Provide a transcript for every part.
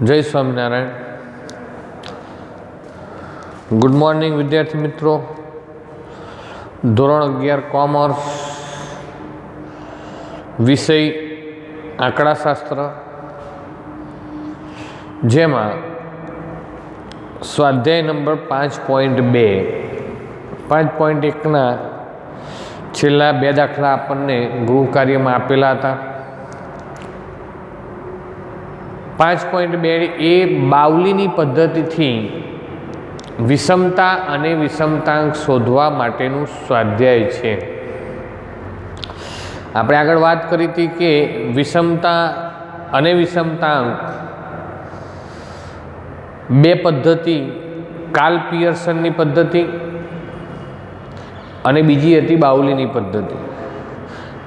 जय Swaminarayan. Good morning विद्यार्थी मित्रों। धोरण 11 कॉमर्स, विषय आंकड़ाशास्त्र, जेमा स्वाध्याय नंबर 5.2 5.1 छेल्ला 2 दाखला आपने गृह कार्य में आपेला था। 5.2 ए बावलीनी पद्धतिथी विषमता अने विषमतांक शोधवा माटेनुं स्वाध्याय छे। आपणे आगळ वात करी हती के विषमता अने विषमतांक बे पद्धति, कार्ल पियर्सननी पद्धति अने बीजी हती बावलीनी पद्धति।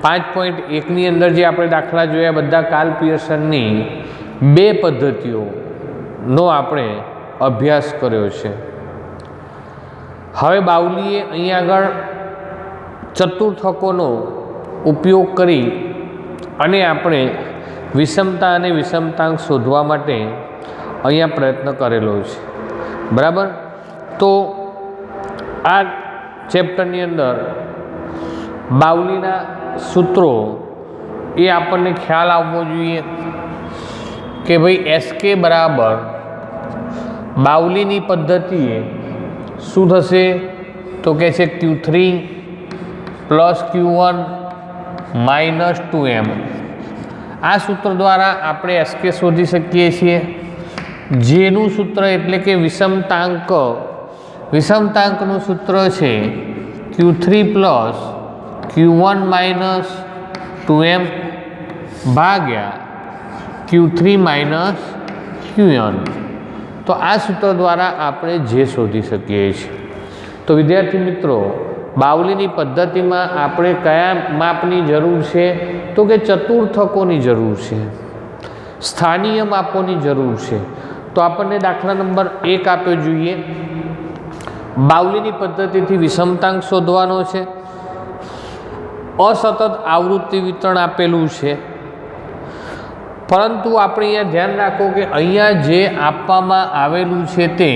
5.1 नी अंदर जे आपणे दाखला जोया बधा कार्ल पियर्सननी बे पद्धतिओनो आपणे अभ्यास कर्यो छे। हवे बावलीए अहीं आगळ चतुर्थकोनो उपयोग करी अने आपणे विषमता अने विषमतांक शोधवा माटे अहींया प्रयत्न करेलो छे। बराबर। तो आ चेप्टरनी अंदर बावलीना सूत्रों ए आपने ख्याल आववो जोईए कि भाई SK बराबर बावलीनी पद्धतिए शुं थशे तो कहे छे Q3 plus Q1 minus 2M। आ सूत्र द्वारा आपणे SK शोधी शकीए छीए, जेनुं सूत्र एटले के विषमतांकनुं सूत्र छे Q3 plus Q1 minus 2M भाग्या Q3 माइनस Q1। तो आ सूत्र द्वारा आपणे जे शोधी शकीए छीए। तो विद्यार्थी मित्रों, बावलीनी पद्धति में आपणे कया मापनी जरूर छे तो के चतुर्थकोनी जरूर छे, स्थानीय मापोनी जरूर छे। तो आपने दाखला नंबर 1 आप्यो जोईए। बावलीनी पद्धतिथी विषमतांक शोधवानो छे। असतत आवृत्ति वितरण आपेलुं छे, परंतु आपणे अहींया ध्यान राखो कि अहींया जे आपवामां आवेलुं छे ते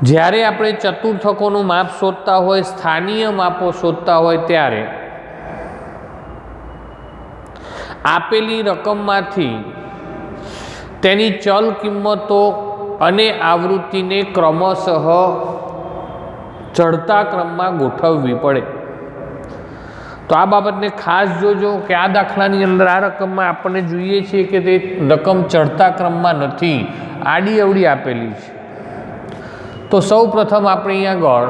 ज्यारे आपणे चतुर्थकोनुं माप शोधता होय, स्थानीय मापो शोधता होय त्यारे आपेली रकममांथी तेनी चल किंमतो अने आवृत्तिने क्रमशः चढ़ता क्रममां गोठववी पड़े। तो आ बाबतने खास जोजो कि आ दाखलानी अंदर आ रकममां आपणे जोईए छीए कि ते रकम चढ़ता क्रममां नथी, आडी अवडी आपेली छे। तो सौ प्रथम आपणे अहींया આગળ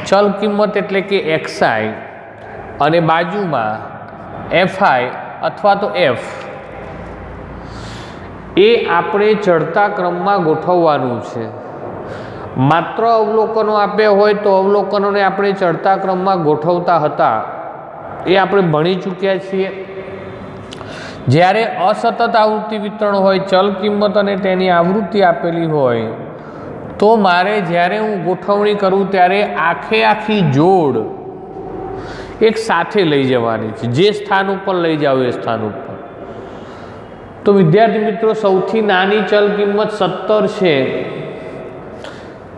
चल किंमत एटले के XI अने बाजुमां FI अथवा तो F ए आपणे चढ़ता क्रममां गोठववानुं छे। मात्र अवलोकनो आप्या होय तो अवलोकनोने आपणे चढ़ता क्रममां गोठवता हता ए आपणे भणी चूक्या छीए। ज्यारे असतत आवृत्ति वितरण होय, चल किंमत अने तेनी आवृत्ति आपेली होय तो मारे ज्यारे हूँ गोठवणी करूँ त्यारे आखे आखी जोड़ एक साथे लई जवानी छे। जे स्थान पर लई जाओ ए स्थान पर। तो विद्यार्थी मित्रों, सौथी नानी चल किंमत 70 छे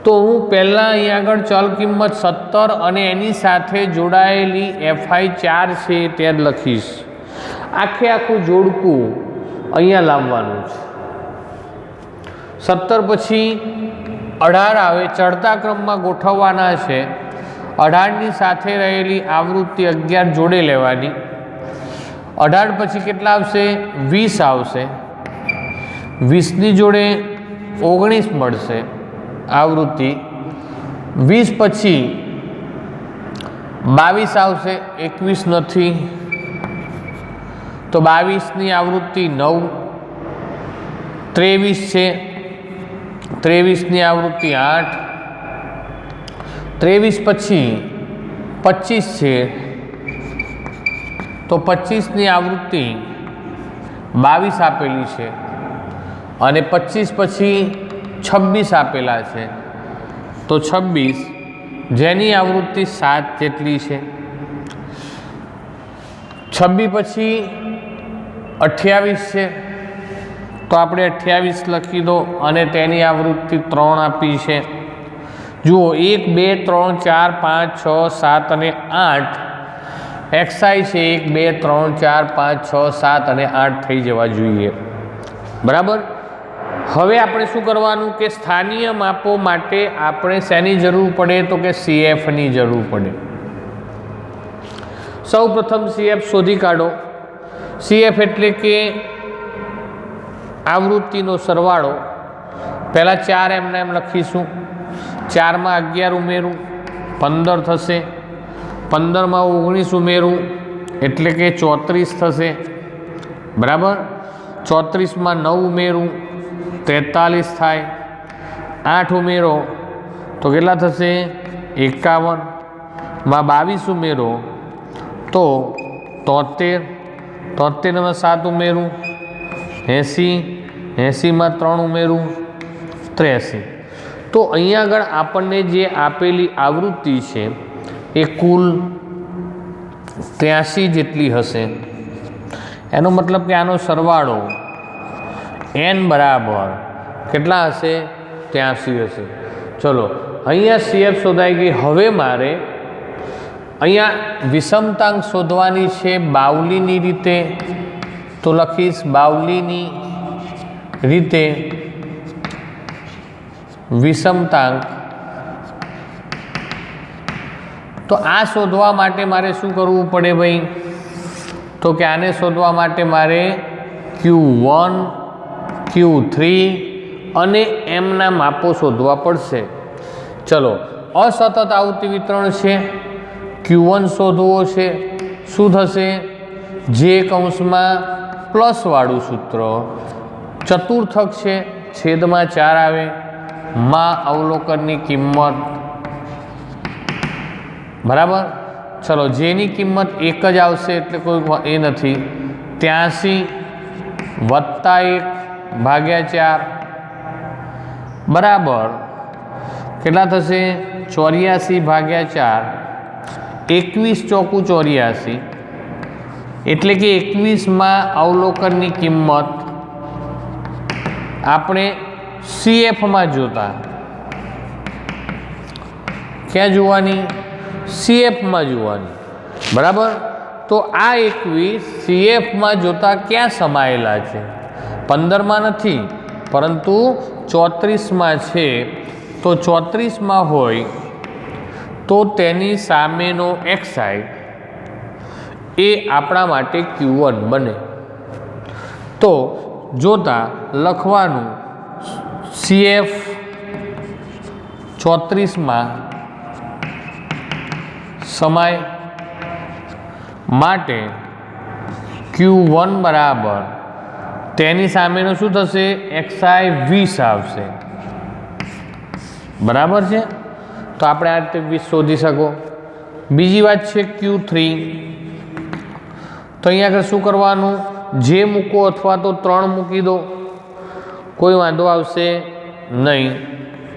तो हूँ पहला अहीं आगळ चल किंमत 70 अने एनी साथे जोड़ायेली FI 4 छे ते लखीश। आखे आखुं जोड़कું अहींया लाववानुं छे। 70 पछी 18 आवे, चढ़ता क्रममां गोठववाना छे। 18 नी साथे रहेली आवृत्ति 11 जोड़े लेवानी। 18 पछी केटला आवशे? 20 आवशे। 20 नी जोड़े 19 मळशे आवृत्ति। 20 पछी 22 आवशे, 21 नथी तो 22 नी आवृत्ति 9। 23 छे, 23 नी आवृत्ति 8। 23 पछी 25 छे तो 25 नी आवृत्ति 22 आपेली छे अने 25 पछी 26 आपेला छे तो 26 जेनी आवृत्ति 7 जेटली छे। 26 पछी 28 છે, તો આપણે 28 લખી દો અને તેની આવૃત્તિ 3 આપી છે। જુઓ 1 2 3 4 5 6 7 અને 8 એક્સઆઈ છે 1 2 3 4 5 6 7 અને 8 થઈ જવા જોઈએ। બરાબર। હવે આપણે શું કરવાનું કે સ્થાનીય માપો માટે આપણે શેની જરૂર પડે તો કે સીએફની જરૂર પડે। સૌ પ્રથમ સીએફ શોધી કાઢો। સીએફ એટલે કે આવૃત્તિનો સરવાળો। પહેલાં 4 એમને એમ લખીશું, 4માં 11 ઉમેરું 15 થશે, 15માં 19 ઉમેરું એટલે કે 34 થશે। બરાબર। 34માં 9 ઉમેરું 43 થાય, 8 ઉમેરો તો કેટલા થશે 51, માં 22 ઉમેરો તો 73, 73માં 7 ઉમેરું 80, 80માં 3 ઉમેરું 83। તો અહીંયા આગળ આપણને જે આપેલી આવૃત્તિ છે એ કુલ 83 જેટલી હશે। એનો મતલબ કે આનો સરવાળો n બરાબર કેટલા હશે 83 હશે। ચલો અહીંયા સીએફ શોધાઈ ગઈ। હવે મારે અહીંયા વિષમતાંક શોધવાની છે બાઉલીની રીતે, તો લખીશ બાઉલીની રીતે વિષમતાંક। તો આ શોધવા માટે મારે શું કરવું પડે ભાઈ, તો કે આને શોધવા માટે મારે Q1 Q3 અને એમના માપો શોધવા પડશે। ચલો અસતત આવૃત્તિ વિતરણ છે, Q1 શોધવો છે। શું થશે, જે કૌંસમાં પ્લસવાળું સૂત્ર, ચતુર્થક છે છેદમાં 4 આવે, માં અવલોકનની કિંમત। બરાબર। ચલો જેની કિંમત 1 જ આવશે એટલે કોઈ એ નથી, 83 વત્તા 1 ભાગ્યા 4 બરાબર કેટલા થશે 84 ભાગ્યા 4, 21 ચોકું 84 એટલે કે 21માં અવલોકનની કિંમત આપણે સીએફમાં જોતા, ક્યાં જોવાની સીએફમાં જોવાની। બરાબર। તો આ 21 સીએફમાં જોતા ક્યાં સમાયેલા છે, 15માં નથી પરંતુ 34માં છે। તો 34માં હોય તો તેની સામેનો એક્સઆઈ એ આપણા માટે Q1 બને। તો જોતા લખવાનું સીએફ 34માં સમાય માટે Q1 બરાબર તેની સામેનું શું થશે એક્સઆઈ 20 આવશે। બરાબર છે। તો આપણે આ રીતે 20 શોધી શકો। બીજી વાત છે Q3। તો અહીંયા આગળ શું કરવાનું, જે મૂકો અથવા તો 3 મૂકી દો, કોઈ વાંધો આવશે નહીં।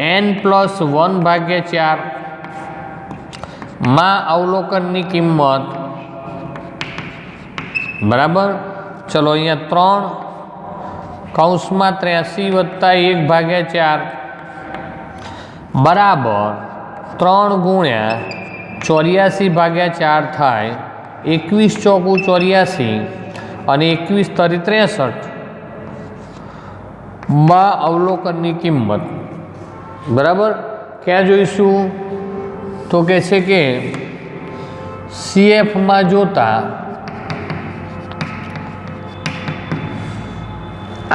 n+1 ભાગ્યા 4 માં અવલોકનની કિંમત। બરાબર। ચલો અહીંયા 3 કૌંસમાં 83 વત્તા 1 ભાગ્યા 4 બરાબર 3 ગુણ્યા 84 ભાગ્યા 4 થાય, 21 ચોકું 84 અને 21 તરી 63 માં અવલોકનની કિંમત। બરાબર। ક્યાં જોઈશું તો કે છે કે સીએફમાં જોતા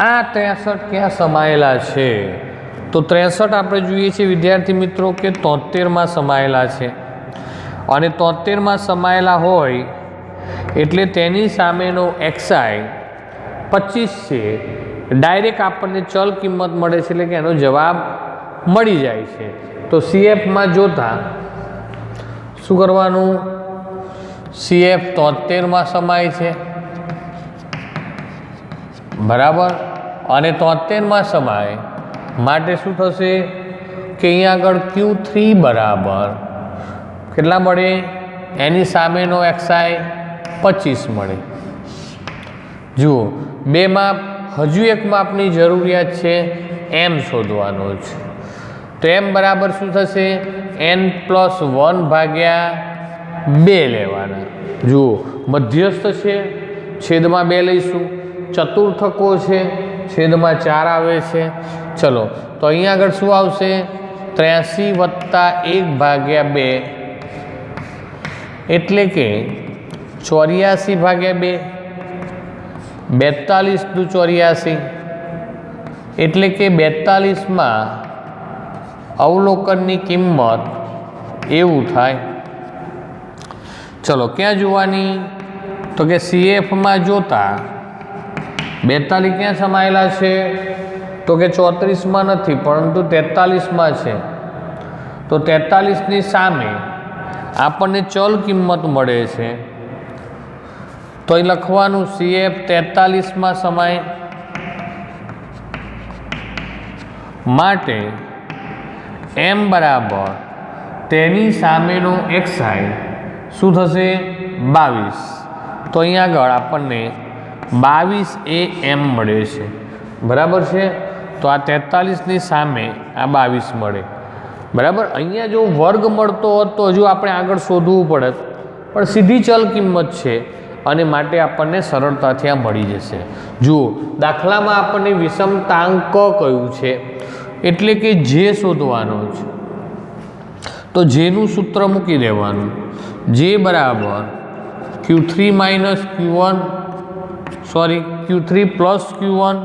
આ 63 ક્યાં સમાયેલા છે, તો 63 આપણે જોઈએ છીએ વિદ્યાર્થી મિત્રો કે 73માં સમાયેલા છે, અને 73માં સમાયેલા હોય એટલે તેની સામેનો એક્સઆઈ 25 છે। ડાયરેક્ટ આપણને ચલ કિંમત મળે છે એટલે કે એનો જવાબ મળી જાય છે। તો સીએફમાં જોતા શું કરવાનું, સીએફ 73માં સમાય છે। બરાબર। અને 73માં સમાય માટે શું થશે કે અહીંયા આગળ Q3 બરાબર કેટલા મળે, એની સામેનો એક્સઆઈ 25 મળે। જુઓ 2માં હજુ એક માપની જરૂરિયાત છે, m શોધવાનો છે. તો m બરાબર શું થશે? n+1 ભાગ્યા 2 લેવાના. જુઓ મધ્યસ્થ છે, છેદમાં 2 લઈશું. ચતુર્થકો છે, છેદમાં 4 આવે છે. ચલો તો અહીંયા આગળ શું આવશે? 83 + 1 ભાગ્યા 2 એટલે કે 84 ભાગ્યા 2. 42 દુ 84 એટલે કે 42માં અવલોકનની કિંમત એવું થાય. ચલો ક્યાં જોવાની? તો કે CFમાં જોતા 42 ક્યાં સમાયેલા છે? તો કે 34માં નથી પરંતુ 43માં છે. તો 43ની સામે આપણને ચલ કિંમત મળે છે, તો અહીં લખવાનું CF 43માં સમાય માટે m બરાબર તેની સામેનો xi શું થશે? 22. તો અહીંયા આગળ આપણને 22 એ m મળે છે. બરાબર છે. તો આ 43ની સામે આ 22 મળે. બરાબર. અહીંયા જો વર્ગ મળતો હોત તો હજુ આપણે આગળ શોધવું પડે, પણ સીધી ચલ કિંમત છે અને માટે આપણને સરળતાથી આ મળી જશે. જુઓ દાખલામાં આપણને વિષમતાંક કહ્યું છે એટલે કે જે શોધવાનો છે. તો જેનું સૂત્ર મૂકી દેવાનું, જે બરાબર Q3 + Q1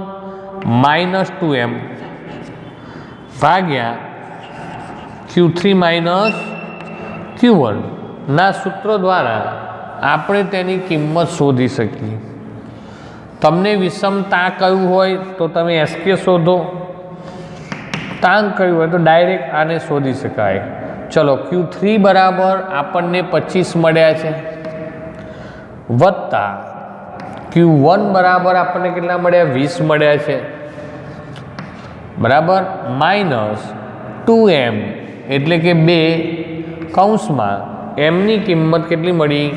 -2m ભાગ્યા Q3 - Q1 ના સૂત્ર દ્વારા આપણે તેની કિંમત શોધી શકીએ. તમને વિષમતા કયું હોય તો તમે SK શોધો, તાંક કયું હોય તો ડાયરેક્ટ આને શોધી શકાય. ચલો Q3 બરાબર આપણને 25 મળ્યા છે, વત્તા Q1 બરાબર આપણને કેટલા મળ્યા? 20 મળ્યા છે. બરાબર. -2m એટલે કે 2 કૌંસમાં mની કિંમત કેટલી મળી?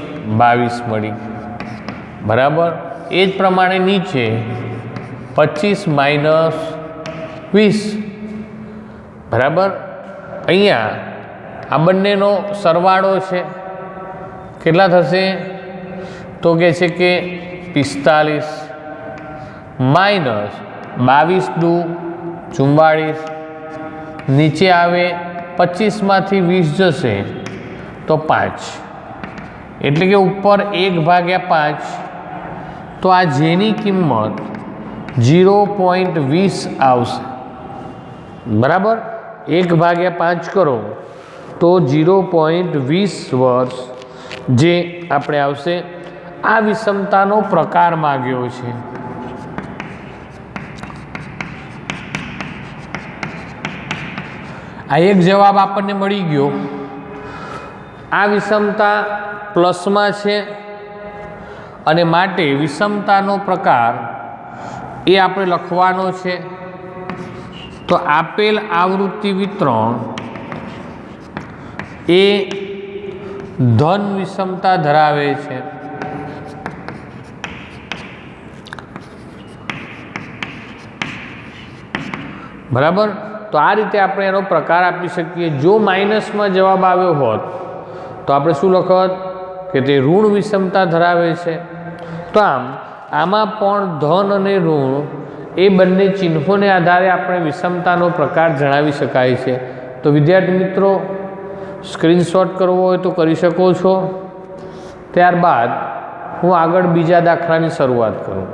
22 મળી. બરાબર. એ જ પ્રમાણે નીચે 25 - 20. બરાબર. અહીંયા આ બંનેનો સરવાળો છે, કેટલા થશે? તો કહે છે કે 45 -22 દુ 44. નીચે આવે 25માંથી 20 જશે તો 5 એટલે કે ઉપર 1/5. તો આ જેની કિંમત 0.20 આવશે. બરાબર. 1/5 કરો તો 0.20 વર્ષ જે આપણે આવશે. આ વિષમતાનો પ્રકાર માગ્યો છે. આ એક જવાબ આપણને મળી ગયો. આ વિષમતા પ્લસમાં છે અને માટે વિષમતાનો પ્રકાર એ આપણે લખવાનો છે. તો આપેલ આવૃત્તિ વિતરણ એ ધન વિષમતા ધરાવે છે. બરાબર. તો આ રીતે આપણે એનો પ્રકાર આપી શકીએ. જો માઇનસમાં જવાબ આવ્યો હોત તો આપણે શું લખત? કે તે ઋણ વિષમતા ધરાવે છે. તો આમાં પણ ધન અને ઋણ એ બંને ચિહ્નોને આધારે આપણે વિષમતાનો પ્રકાર જણાવી શકાય છે. તો વિદ્યાર્થી મિત્રો સ્ક્રીનશોટ કરવો હોય તો કરી શકો છો. ત્યારબાદ હું આગળ બીજા દાખલાની શરૂઆત કરું.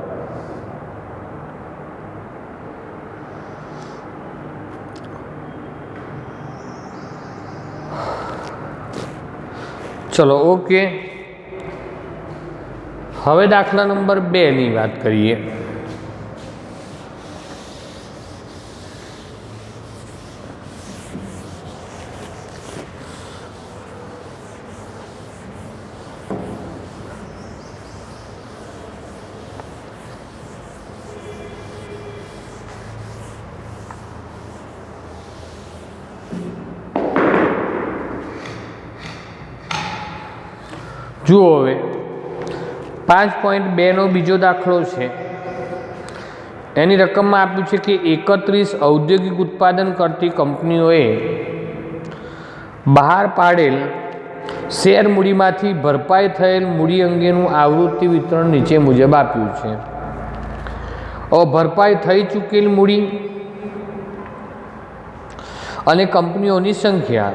ચલો ઓકે. હવે દાખલા નંબર 2 ની વાત કરીએ. જુઓ હવે 5.2 નો બીજો દાખલો છે એની રકમમાં આપ્યું છે કે 31 ઔદ્યોગિક ઉત્પાદન કરતી કંપનીઓએ બહાર પાડેલ શેર મૂડીમાંથી ભરપાઈ થયેલ મૂડી અંગેનું આવૃત્તિ વિતરણ નીચે મુજબ આપ્યું છે. હવે ભરપાઈ થઈ ચૂકેલ મૂડી અને કંપનીઓની સંખ્યા.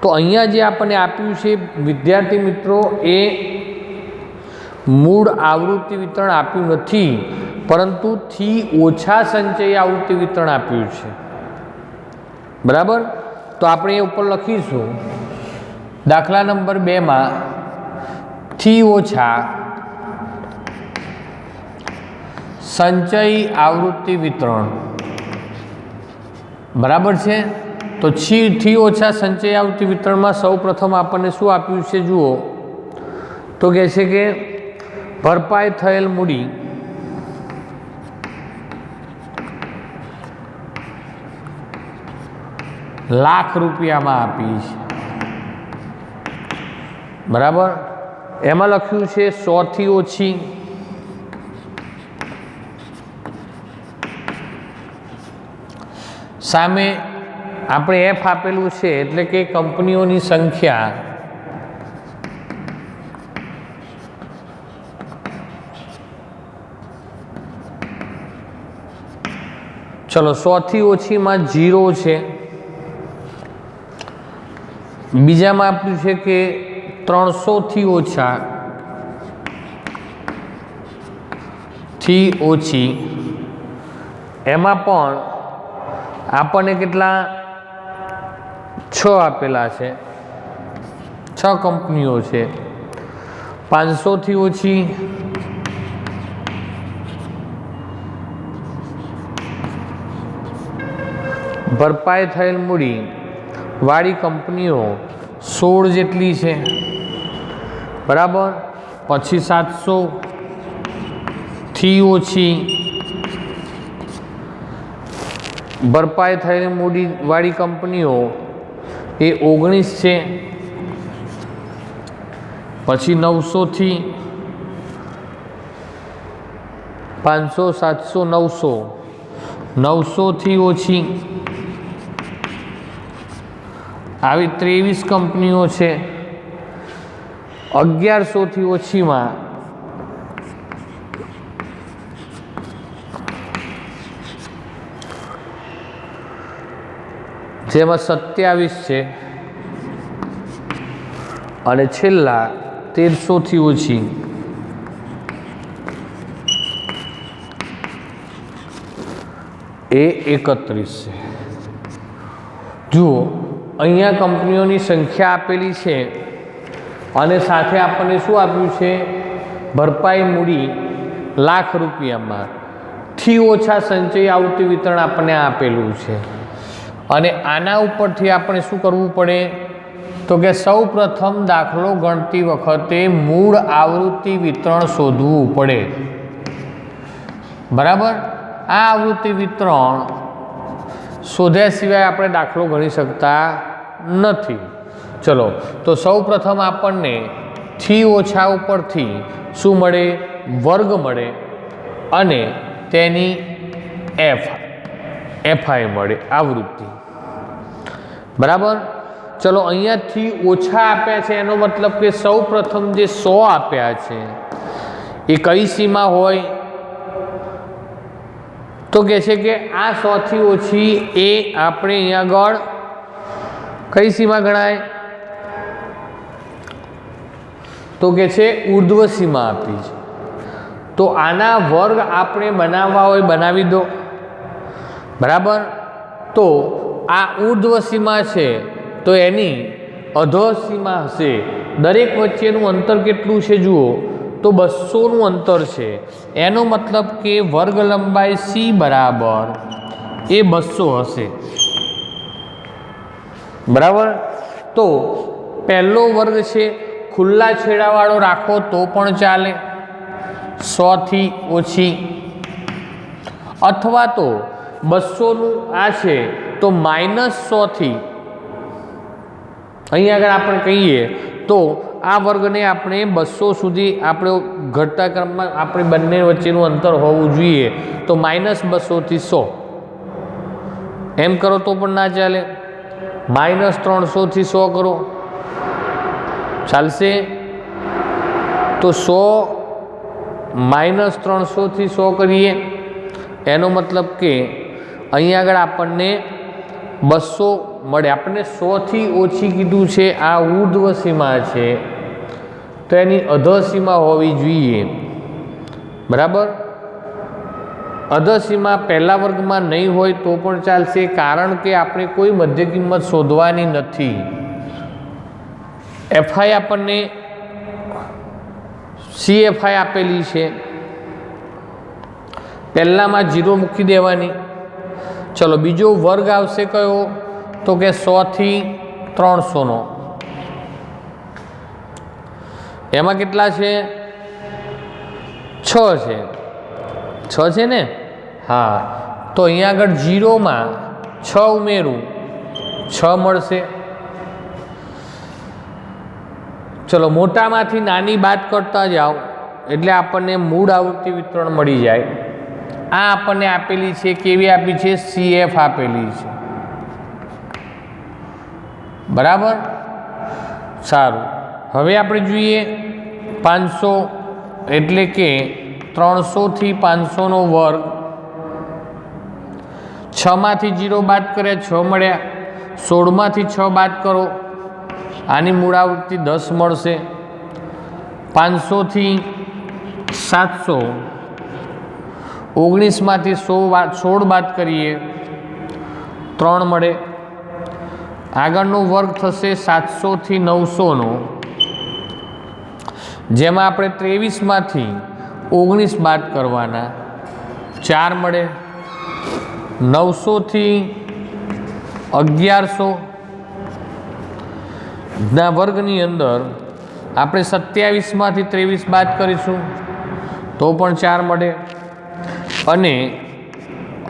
તો અહીંયા જે આપણને આપ્યું છે વિદ્યાર્થી મિત્રો, એ મૂળ આવૃત્તિ વિતરણ આપ્યું નથી, પરંતુ થી ઓછા સંચય આવૃત્તિ વિતરણ આપ્યું છે. બરાબર. તો આપણે એ ઉપર લખીશું દાખલા નંબર 2 માં થી ઓછા સંચય આવૃત્તિ વિતરણ. બરાબર છે. તો થી ઓછા સંચય આવૃત્તિ વિતરણમાં સૌ પ્રથમ આપણને શું આપ્યું છે જુઓ, તો કહે છે કે ભરપાઈ થયેલ મૂડી લાખ રૂપિયામાં આપી છે. બરાબર. એમાં લખ્યું છે 100 થી ઓછી. સામે આપણે એફ આપેલું છે, એટલે કે કંપનીઓની સંખ્યા ચલો 100 થી ઓછીમાં 0 છે. બીજામાં આપ્યું છે કે 300 થી ઓછા થી ઓછી. એમાં પણ આપણને કેટલા 6 આપેલા છે, 6 કંપનીઓ છે. 500 થી ઓછી, ભરપાઈ થયેલ મૂડી વાળી કંપનીઓ 16 જેટલી છે. બરાબર. પછી 700 થી ઓછી, ભરપાઈ થયેલ મૂડી વાળી કંપનીઓ એ 19 છે. પછી 900 થી 500, 700, 900 થી ઓછી, આવી 23 કંપનીઓ છે. 1100 થી ઓછીમાં જેમાં 27 છે, અને છેલ્લા 1300 થી ઓછી એ 31 છે. જુઓ, અહીંયા કંપનીઓની સંખ્યા આપેલી છે અને સાથે આપણને શું આપ્યું છે, ભરપાઈ મૂડી લાખ રૂપિયામાં થી ઓછા સંચય આવૃત્તિ વિતરણ આપણને આપેલું છે. અને આના ઉપરથી આપણે શું કરવું પડે, તો કે સૌ પ્રથમ દાખલો ગણતી વખતે મૂળ આવૃત્તિ વિતરણ શોધવું પડે. બરાબર. આ આવૃત્તિ વિતરણ શોધ્યા સિવાય આપણે દાખલો ગણી શકતા નથી. ચલો, તો સૌ પ્રથમ આપણને થી ઓછા ઉપરથી શું મળે, વર્ગ મળે, અને તેની એફઆઈ મળે, આવૃત્તિ. બરાબર. ચલો, અહીંયાથી ઓછા આપ્યા છે, એનો મતલબ કે સૌ પ્રથમ જે 100 આપ્યા છે એ કઈ સીમા હોય, તો કહે છે કે આ 100 થી ઓછી એ આપણે અહીંયા આગળ કઈ સીમા ગણાય, તો કે છે ઉર્ધ્વ સીમા આપી છે. તો આના વર્ગ આપણે બનાવવા હોય બનાવી દો. બરાબર. તો આ ઉર્ધ્વ સીમા છે, તો એની અધો સીમા હશે. દરેક વચ્ચેનું અંતર કેટલું છે જુઓ, તો 200નું અંતર છે. એનો મતલબ કે વર્ગ લંબાઈ સી બરાબર એ 200 હશે. બરાબર. તો પહેલો વર્ગ છે, ખુલ્લા છેડાવાળો રાખો તો પણ ચાલે, 100 થી ઓછી, અથવા તો 200નું આ છે તો -100 થી, અહીંયા આગળ આપણે કહીએ તો આ વર્ગને આપણે 200 સુધી આપણે ઘટતા ક્રમમાં આપણે બંને વચ્ચેનું અંતર હોવું જોઈએ, તો -200 થી 100 એમ કરો તો પણ ના ચાલે, -300 થી 100 કરો ચાલશે? તો 100 -300 થી 100 કરીએ, એનો મતલબ કે અહીંયા આગળ આપણને 200 મળે. આપણને 100 થી ઓછી કીધું છે, આ ઉર્ધ્વ સીમા છે, તો એની અધઃ સીમા હોવી જોઈએ. બરાબર? અધઃ સીમા પહેલા વર્ગમાં નહીં હોય તો પણ ચાલશે, કારણ કે આપણે કોઈ મધ્ય કિંમત શોધવાની નથી. એફઆઈ આપણને CFI આપેલી છે, પહેલામાં 0 મૂકી દેવાની. ચલો બીજો વર્ગ આવશે કયો? તો કે 100 થી 300નો. એમાં કેટલા છે? 6 છે. 6 છે ને? હા, તો અહીંયા આગળ 0માં 6 ઉમેરું, 6 મળશે. ચલો મોટામાંથી નાની બાદ કરતા જાઓ એટલે આપણને મૂળ આવૃત્તિ વિતરણ મળી જાય. આ આપણને આપેલી છે, કેવી આપી છે? CF આપેલી છે. બરાબર? સારું, હવે આપણે જોઈએ 500 એટલે કે 300 થી 500નો વર્ગ. 6માંથી 0 બાદ કરે 6 મળ્યા, 16માંથી 6 બાદ કરો, આની મૂળ આવૃત્તિ 10 મળશે. 500 થી 700, 19માંથી 16 બાદ કરીએ 3 મળે. આગળનો વર્ગ થશે 700 થી 900નો, જેમાં આપણે 23માંથી 19 બાદ કરવાના, 4 મળે. 900 થી 1100 ના વર્ગની અંદર આપણે 27માંથી 23 બાદ કરીશું તો પણ 4 મળે. અને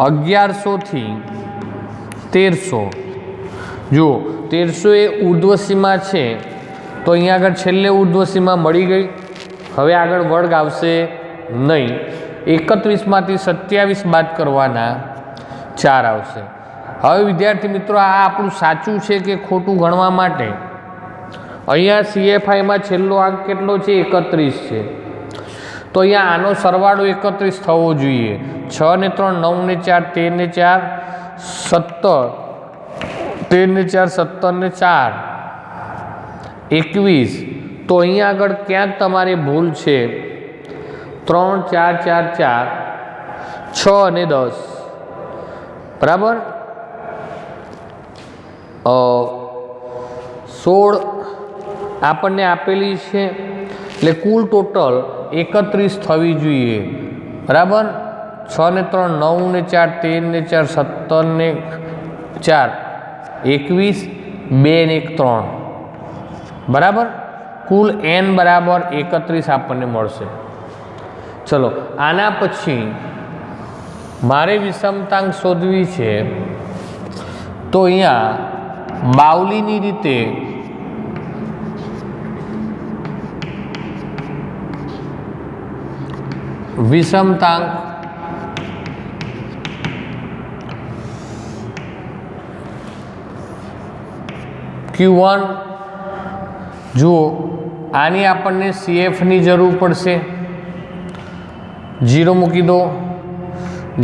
1100 થી 1300, જુઓ 1300 એ ઉર્ધ્વ સીમા છે, તો અહીંયા આગળ છેલ્લે ઉર્ધ્વ સીમા મળી ગઈ. હવે આગળ વર્ગ આવશે નહીં. 31માંથી 27 બાદ કરવાના, 4 આવશે. હવે વિદ્યાર્થી મિત્રો, આ આપણું સાચું છે કે ખોટું ગણવા માટે અહીંયા CFIમાં છેલ્લો અંક કેટલો છે? 31 છે. તો અહીંયા આનો સરવાળો 31 થવો જોઈએ. 6 ને 3 9 ને 4 13 ને 4 17, 13 ને 4 17 ને 4 21. તો અહીંયા આગળ ક્યાંક તમારે ભૂલ છે. 3 4 4 4 6 અને 10. બરાબર? 16 આપણને આપેલી છે, એટલે કુલ ટોટલ 31 થવી જોઈએ. બરાબર? 6 ને 3 9 ને 4 13 ને 4 17 ને 4 21, 2 ને 1 3. બરાબર? કુલ n બરાબર 31 આપણને મળશે. ચલો આના પછી મારે વિષમતાંક શોધવી છે, તો અહીંયા બાવલીની રીતે વિષમતાંક Q1, જુઓ આની આપણને CFની જરૂર પડશે. 0 મૂકી દો,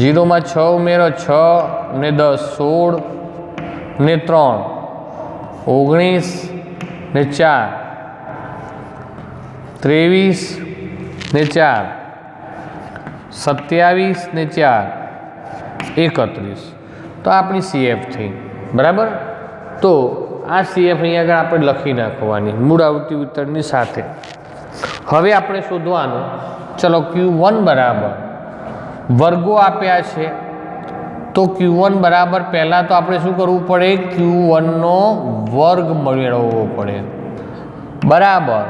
0માં 6 ઉમેરો, 6 ને 10 16 ને 3 19 ને 4 23 ને 4 27 ને 4 31. તો આપણી CF થઈ. બરાબર? તો આ CF અહીંયા આગળ આપણે લખી નાખવાની મૂળ આવૃત્તિ વિતરણની સાથે. હવે આપણે શોધવાનું, ચલો Q1 બરાબર વર્ગો આપ્યા છે, તો Q1 બરાબર પહેલાં તો આપણે શું કરવું પડે? Q1નો વર્ગ મેળવવો પડે. બરાબર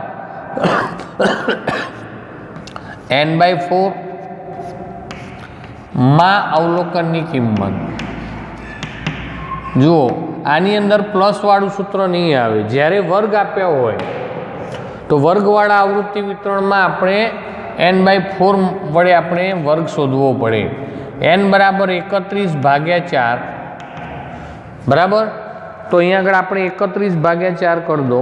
n/4 માં અવલોકનની કિંમત. જુઓ આની અંદર પ્લસ વાળું સૂત્ર નહીં આવે. જ્યારે વર્ગ આપ્યો હોય તો તો વર્ગવાળા આવૃત્તિ વિતરણમાં આપણે n/4 વડે આપણે વર્ગ શોધવો પડે. n બરાબર 31/4 બરાબર. તો અહીંયા આગળ આપણે 31/4 કરી દો.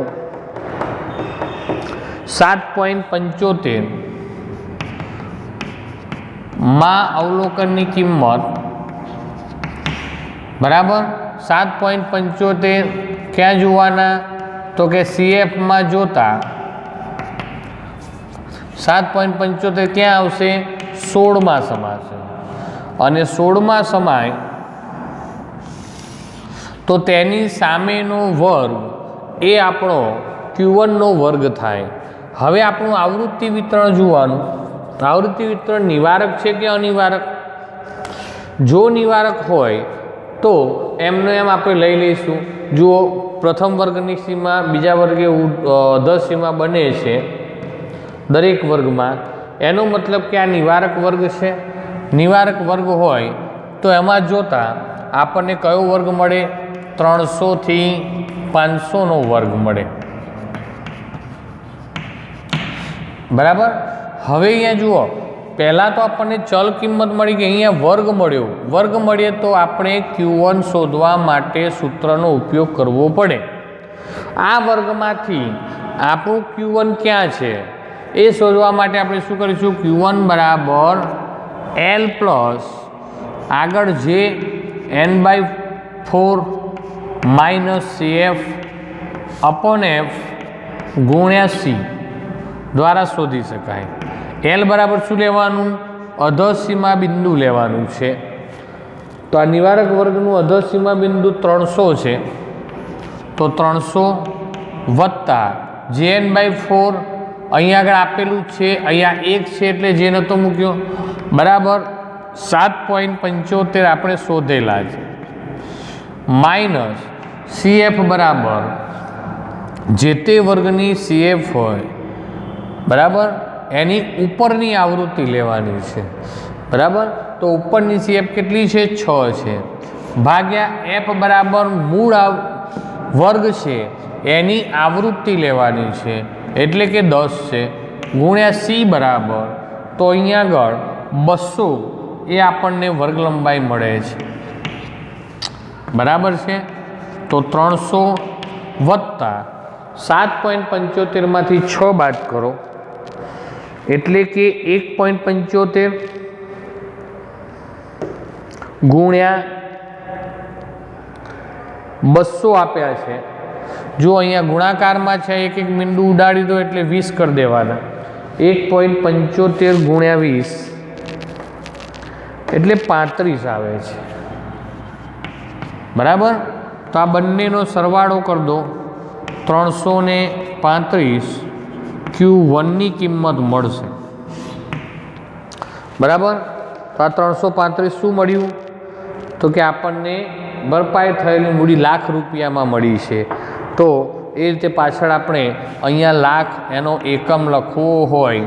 7.75 માં અવલોકનની કિંમત બરાબર 7.75 ક્યાં જોવાના? તો કે CF માં જોતા 7.75 ક્યાં આવશે? 16માં સમાશે. અને 16માં સમાય તો તેની સામેનો વર્ગ એ આપણો Q1 નો વર્ગ થાય. હવે આપણું આવૃત્તિ વિતરણ જોવાનું. આવૃત્તિ વિતરણ નિવારક છે કે અનિવારક? જો નિવારક હોય તો એમનો એમ આપણે લઈ લઈશું. જુઓ, પ્રથમ વર્ગની સીમા બીજા વર્ગે 10 સીમા બને છે દરેક વર્ગમાં. એનો મતલબ કે આ નિવારક વર્ગ છે. નિવારક વર્ગ હોય તો એમાં જોતા આપણને કયો વર્ગ મળે? 300 થી 500 નો વર્ગ મળે. બરાબર. હવે અહીંયા જુઓ, પહેલાં તો આપણને ચલ કિંમત મળી ગઈ, અહીંયા વર્ગ મળ્યો. વર્ગ મળીએ તો આપણે Q1 શોધવા માટે સૂત્રનો ઉપયોગ કરવો પડે. આ વર્ગમાંથી આપણું Q1 ક્યાં છે એ શોધવા માટે આપણે શું કરીશું? Q1 બરાબર L પ્લસ આગળ જે n/4 minus CF upon F ગુણ્યા C દ્વારા શોધી શકાય. L બરાબર શું લેવાનું? અધસીમા બિંદુ લેવાનું છે. તો આ નિવારક વર્ગનું અધસીમા બિંદુ 300 છે. તો 300 વત્તા JN/4 અહીંયા આગળ આપેલું છે, અહીંયા 1 છે એટલે જે નહોતો મૂક્યો બરાબર 7.75 આપણે શોધેલા છે. માઇનસ CF બરાબર જે તે વર્ગની CF હોય બરાબર એની ઉપરની આવૃત્તિ લેવાની છે. બરાબર. તો ઉપરની CF કેટલી છે? 6 છે. ભાગ્યા F બરાબર મૂળ વર્ગ છે એની આવૃત્તિ લેવાની છે એટલે કે 10 છે ગુણ્યા C બરાબર તો અહીંયા આગળ 200 એ આપણને વર્ગ લંબાઈ મળે છે. બરાબર છે. તો 300 વત્તા 7.75 માંથી 6 બાદ કરો એટલે કે 1.75 ગુણ્યા 200 આપ્યા છે. જો અહીંયા ગુણાકારમાં છે એક એક બિંદુ ઉડાડી દો એટલે 20 કરી દેવાના. 1.75 ગુણ્યા 20 એટલે 35 આવે છે. બરાબર. તો આ બંનેનો સરવાળો કરી દો 300 ને 35 Q1ની કિંમત મળશે. બરાબર. તો આ 335 શું મળ્યું? તો કે આપણને ભરપાઈ થયેલી મૂડી લાખ રૂપિયામાં મળી છે. તો એ રીતે પાછળ આપણે અહીંયા લાખ એનો એકમ લખવો હોય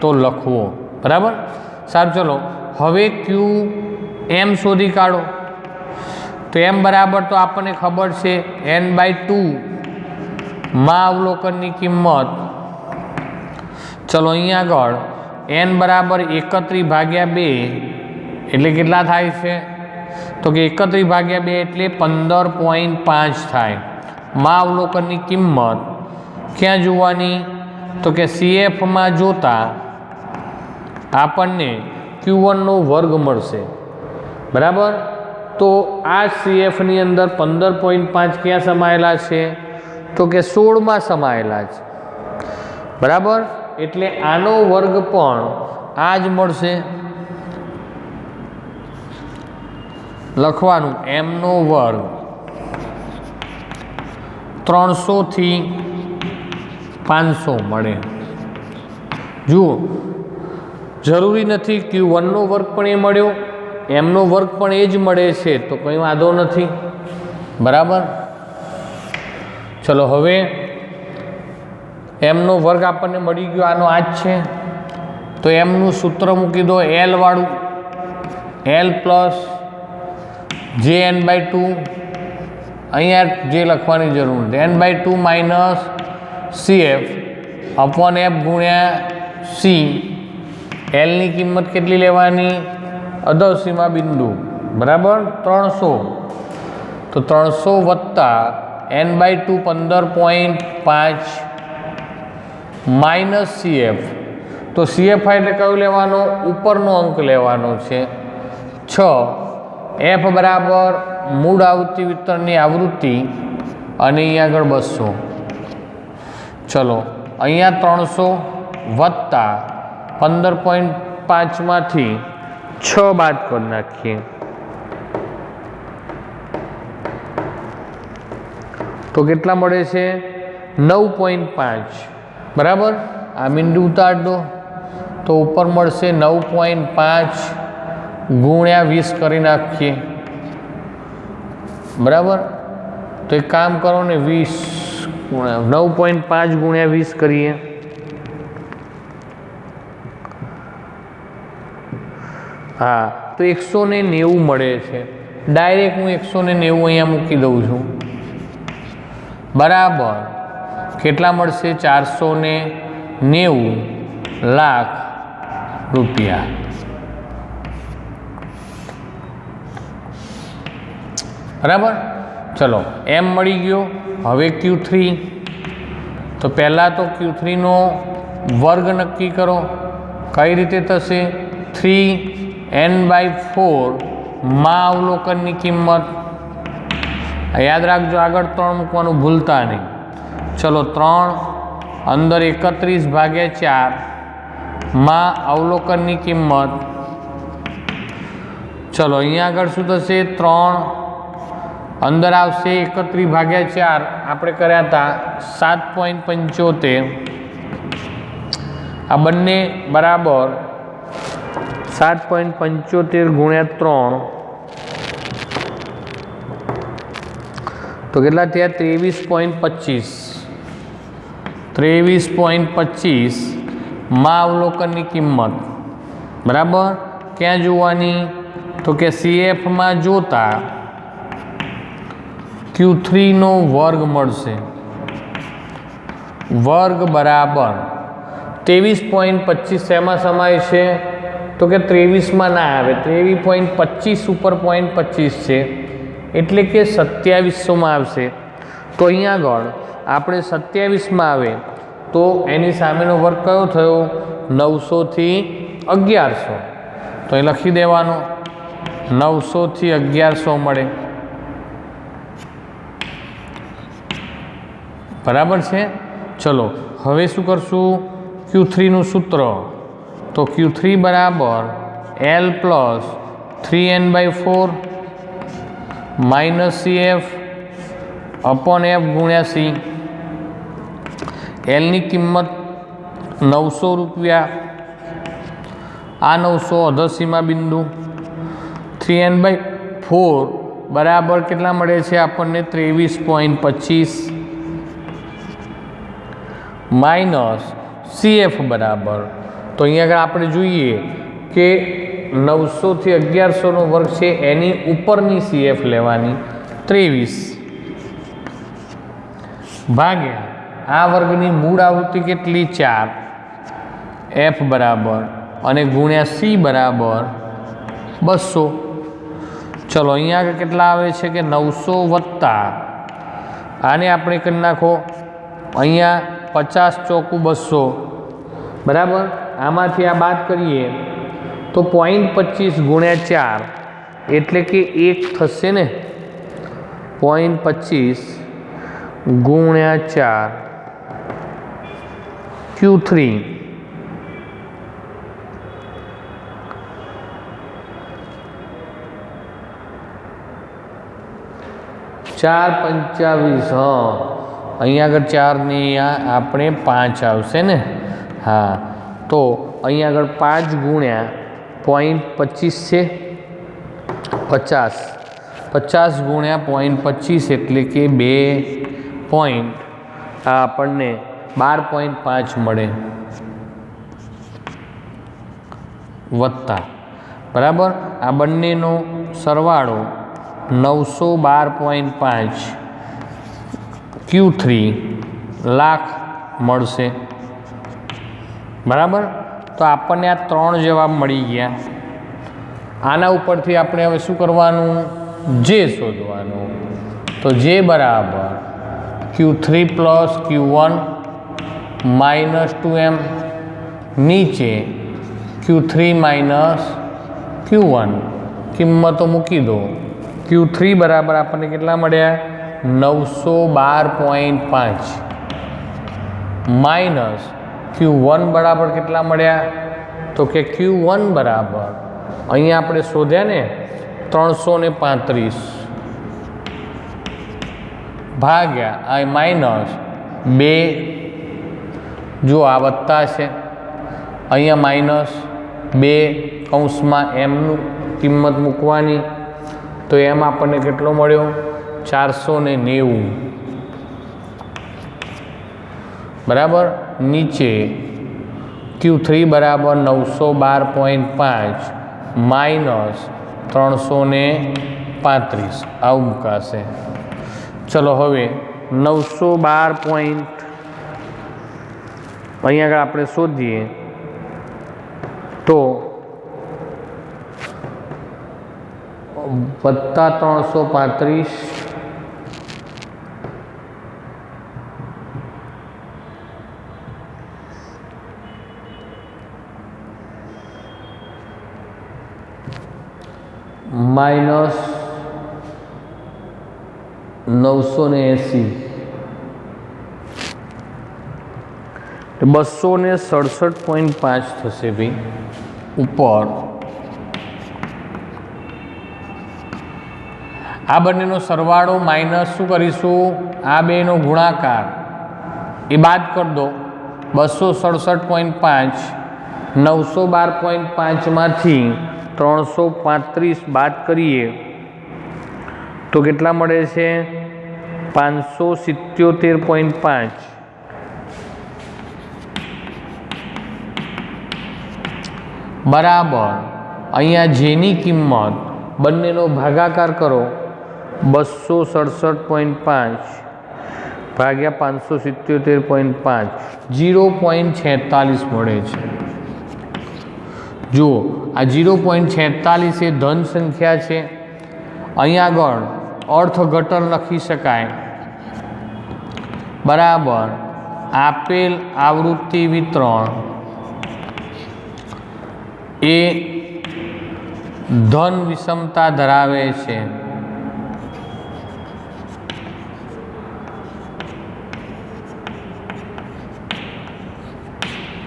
તો લખવો. બરાબર. સારું, ચલો હવે QM શોધી કાઢો. તો M બરાબર તો આપણને ખબર છે n/2 માં અવલોકનની કિંમત. ચલો અહીંયા આગળ n બરાબર 31/2 એટલે કેટલા થાય છે? તો કે 31/2 એટલે 15.5 થાય. માં અવલોકનની કિંમત ક્યાં જોવાની? તો કે CF માં જોતા આપણને Q1 નો વર્ગ મળશે. બરાબર. તો આ CF ની અંદર 15.5 ક્યાં સમાયેલા છે? તો કે 16માં સમાયેલા છે. બરાબર. એટલે આનો વર્ગ પણ આ જ મળશે. લખવાનું M નો વર્ગ 300 થી 500 મળે. જુઓ, જરૂરી નથી Q1 નો વર્ગ પણ એ મળ્યો, M નો વર્ગ પણ એ જ મળે છે તો કંઈ વાંધો નથી. બરાબર. ચલો હવે M નો વર્ગ આપણને મળી ગયો, આનો આ જ છે. તો M નું સૂત્ર મૂકી દો L વાળું. L પ્લસ JN/2 અહીંયા જે લખવાની જરૂર નથી. n/2 minus CF upon F गुण्या सी एलनी किंमत केटली लेवानी अधर सीमा बिंदु बराबर 300 तो 300 वत्ता n/2 15.5 माइनस CF तो CF એટલે કયો લેવાનો ઉપરનો અંક લેવાનો છે 6 F બરાબર મૂળ આવૃત્તિ વિતરણની આવૃત્તિ અને અહીંયા આગળ 200 ચલો અહીંયા 300 વત્તા 15.5 માંથી 6 બાદ કરી નાખીએ તો કેટલા મળે છે 9.5 બરાબર આ બિંદુ ઉતાર દો તો ઉપર મળશે 9.5 ગુણ્યા 20 કરી નાખીએ બરાબર તો એક કામ કરો ને 9.5 ગુણ્યા 20 કરીએ हाँ तो 190 મળે છે ડાયરેક્ટ હું 190 અહીંયા મૂકી દઉં છું બરાબર કેટલા મળશે 490 લાખ રૂપિયા બરાબર ચલો એમ મળી ગયો હવે Q3 તો પહેલાં તો Q3 નો વર્ગ નક્કી કરો કઈ રીતે થશે 3n/4 માં અવલોકનની કિંમત યાદ રાખજો આગળ 3 મૂકવાનું ભૂલતા નહીં ચલો 3 અંદર 31/4 માં અવલોકનની કિંમત ચલો અહીંયા આગળ શું થશે 3 અંદર આવશે 31/4 આપણે કર્યા હતા 7.75 આ બંને બરાબર 7.75 ગુણ્યા 3 તો કેટલા થયા 23.25 માં અવલોકનની કિંમત બરાબર ક્યાં જોવાની તો કે CF માં જોતા Q3 નો વર્ગ મળશે વર્ગ બરાબર 23.25 શેમાં સમાય છે તો કે 23 માં ના આવે 23.25 ઉપર 0.25 છે એટલે કે 2700 માં આવશે તો અહીંયા આગળ આપણે 27 માં આવે તો એની સામેનો વર્ગ કયો થયો 900 થી 1100 તો એ લખી દેવાનો 900 થી 1100 મળે બરાબર છે ચલો હવે શું કરશું Q3 નું સૂત્ર તો Q3 બરાબર L plus 3n/4 minus CF upon F ગુણ્યા C એલની કિંમત 900 રૂપિયા આ 900 અધસીમા બિંદુ 3n/4 બરાબર કેટલા મળે છે આપણને 23.25 માઇનસ CF બરાબર તો અહીંયા આગળ આપણે જોઈએ કે 900 થી 1100 નો વર્ગ છે એની ઉપરની CF લેવાની 23 ભાગ્યા આ વર્ગની મૂળ આવૃત્તિ કેટલી 4 F બરાબર અને ગુણ્યા C બરાબર 200 ચલો અહીંયા આગળ કેટલા આવે છે કે 900 વત્તા આને આપણે કરી નાખો અહીંયા 50 ચોકું 200 બરાબર આમાંથી આ બાદ કરીએ તો 0.25 ગુણ્યા 4 એટલે કે 1 થશે ને 0.25 ગુણ્યા 4 Q3 4.25 हाँ અહીંયા આગળ 4 ને આપણે 5 આવશે ને હા તો અહીંયા આગળ 5 ગુણ્યા 0.25 છે 50 ગુણ્યા 0.25 એટલે કે 2 પોઈન્ટ આ આપણને 12.5 મળે વત્તા બરાબર આ બંનેનો સરવાળો 912.5 Q3 લાખ મળશે બરાબર. તો આપણને આ 3 જવાબ મળી ગયા. આના ઉપરથી આપણે હવે શું કરવાનું, જે શોધવાનું. તો જે બરાબર Q3 + Q1 - 2m નીચે Q3 - Q1 કિંમતો મૂકી દો. Q3 બરાબર આપણને કેટલા મળ્યા, 912.5 માઇનસ Q1 બરાબર કેટલા મળ્યા, તો કે Q1 બરાબર અહીંયા આપણે શોધ્યા ને 335 ભાગ્યા આ માઇનસ 2, જો આ વત્તા છે અહીંયા માઇનસ 2 કૌંસમાં એમનું કિંમત મૂકવાની. તો એમ આપણને કેટલો મળ્યો, 490 બરાબર. નીચે Q3 બરાબર 912.5 માઇનસ 335 આવું મુકાશે. ચલો હવે 912 અહીંયા આગળ આપણે શોધીએ તો વત્તા 335 માઇનસ 980 267.5 થશે ભાઈ. ઉપર આ બંનેનો સરવાળો માઇનસ શું કરીશું, આ બેનો ગુણાકાર એ બાદ કરી દો. 267.5 912.5માંથી 335 બાદ કરીએ તો કેટલા મળે છે, 577.5 બરાબર. અહીંયા જેની કિંમત બંનેનો ભાગાકાર કરો, 267.5 ભાગ્યા 577.5 0.46 મળે છે. જુઓ આ 0.46 એ ધન સંખ્યા છે. અહીંયા આગળ અર્થઘટન લખી શકાય. બરાબર. આપેલ આવૃત્તિ વિતરણ એ ધન વિષમતા ધરાવે છે.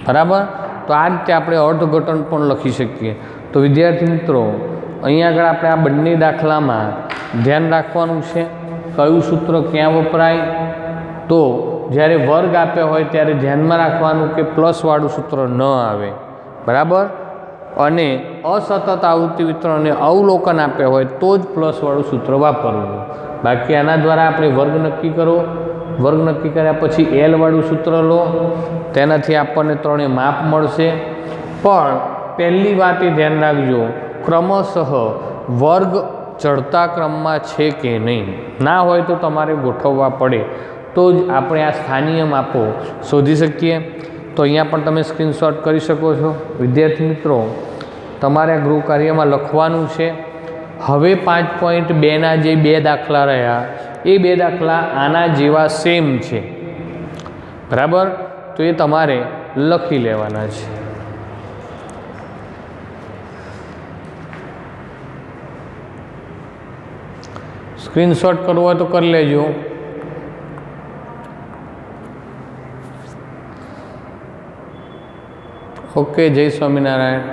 બરાબર. તો આ રીતે આપણે અર્થઘટન પણ લખી શકીએ. તો વિદ્યાર્થી મિત્રો અહીંયા આગળ આપણે આ બંને દાખલામાં ધ્યાન રાખવાનું છે કયું સૂત્ર ક્યાં વપરાય. તો જ્યારે વર્ગ આપ્યો હોય ત્યારે ધ્યાનમાં રાખવાનું કે પ્લસવાળું સૂત્ર ન આવે. બરાબર. અને અસતત આવૃત્તિ વિતરણને અવલોકન આપ્યા હોય તો જ પ્લસવાળું સૂત્ર વાપરવું. બાકી આના દ્વારા આપણે વર્ગ નક્કી કરો. વર્ગ નક્કી કર્યા પછી L વાળું સૂત્ર લો, તેનાથી આપણને 3 માપ મળશે. પણ પહેલી વાત એ ધ્યાન રાખજો, ક્રમશઃ વર્ગ ચડતા ક્રમમાં છે કે નહીં. ના હોય તો તમારે ગોઠવવા પડે તો જ આપણે આ સ્થાનીય માપો શોધી શકીએ. તો અહીંયા પણ તમે સ્ક્રીનશોટ કરી શકો છો. વિદ્યાર્થી મિત્રો તમારે આ ગૃહ કાર્યમાં લખવાનું છે. હવે 5.2ના જે 2 દાખલા રહ્યા એ 2 દાખલા આના જેવા સેમ છે. બરાબર. તો એ તમારે લખી લેવાના છે. સ્ક્રીનશોટ કરવો હોય તો કરી લેજો. ઓકે. જય સ્વામિનારાયણ.